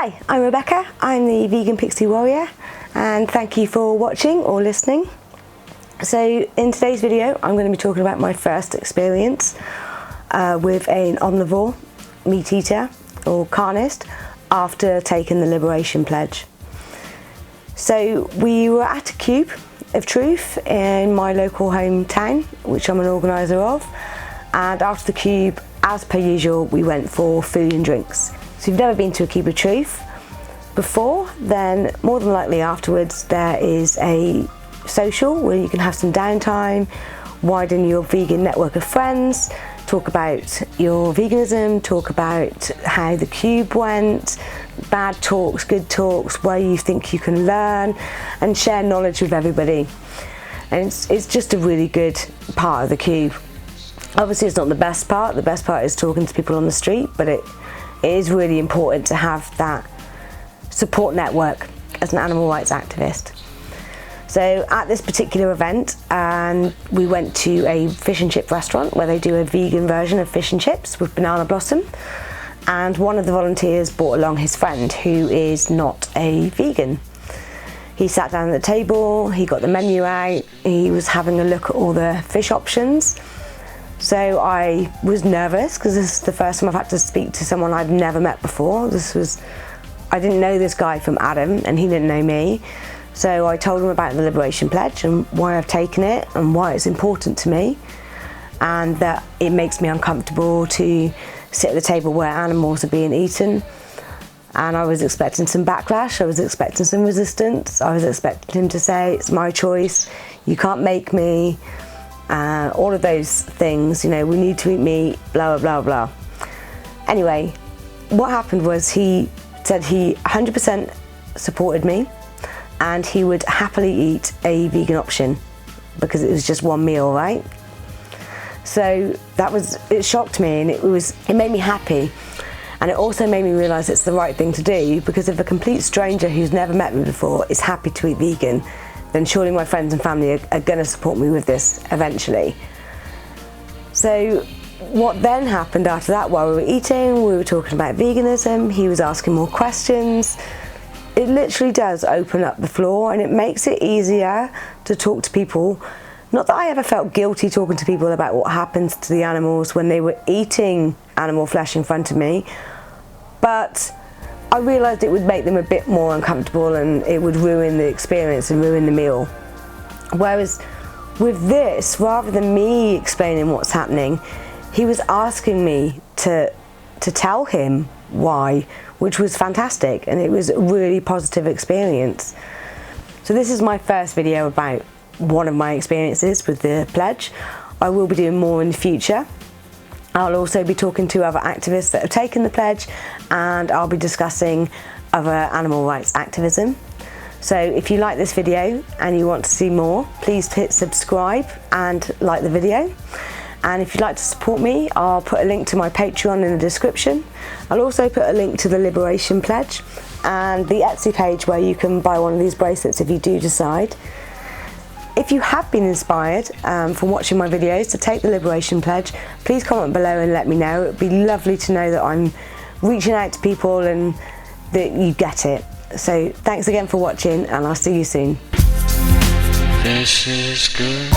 Hi, I'm Rebecca. I'm the Vegan Pixie Warrior, and thank you for watching or listening. So in today's video, I'm going to be talking about my first experience with an omnivore, meat eater or carnist after taking the Liberation Pledge. So we were at a Cube of Truth in my local hometown, which I'm an organiser of, and after the Cube, as per usual, we went for food and drinks. So if you've never been to a Cube of Truth before, then more than likely afterwards there is a social where you can have some downtime, widen your vegan network of friends, talk about your veganism, talk about how the Cube went, bad talks, good talks, where you think you can learn, and share knowledge with everybody. And it's just a really good part of the Cube. Obviously it's not the best part is talking to people on the street, but it is really important to have that support network as an animal rights activist. So at this particular event, we went to a fish and chip restaurant where they do a vegan version of fish and chips with banana blossom, and one of the volunteers brought along his friend who is not a vegan. He sat down at the table, he got the menu out, he was having a look at all the fish options. So I was nervous because this is the first time I've had to speak to someone I've never met before. I didn't know this guy from Adam and he didn't know me. So I told him about the Liberation Pledge and why I've taken it and why it's important to me, and that it makes me uncomfortable to sit at the table where animals are being eaten. And I was expecting some backlash, I was expecting some resistance, I was expecting him to say, it's my choice, you can't make me, all of those things, you know, we need to eat meat, blah, blah, blah, blah. Anyway, what happened was he said he 100% supported me and he would happily eat a vegan option because it was just one meal, right? So it shocked me, and it made me happy. And it also made me realise it's the right thing to do, because if a complete stranger who's never met me before is happy to eat vegan, then surely my friends and family are going to support me with this eventually. So what then happened after that, while we were eating, we were talking about veganism, he was asking more questions. It literally does open up the floor, and it makes it easier to talk to people. Not that I ever felt guilty talking to people about what happens to the animals when they were eating animal flesh in front of me, but I realised it would make them a bit more uncomfortable and it would ruin the experience and ruin the meal. Whereas with this, rather than me explaining what's happening, he was asking me to tell him why, which was fantastic, and it was a really positive experience. So this is my first video about one of my experiences with the pledge. I will be doing more in the future. I'll also be talking to other activists that have taken the pledge, and I'll be discussing other animal rights activism. So if you like this video and you want to see more, please hit subscribe and like the video. And if you'd like to support me, I'll put a link to my Patreon in the description. I'll also put a link to the Liberation Pledge and the Etsy page where you can buy one of these bracelets if you do decide. If you have been inspired from watching my videos to take the Liberation Pledge, please comment below and let me know. It would be lovely to know that I'm reaching out to people and that you get it. So thanks again for watching, and I'll see you soon. This is good.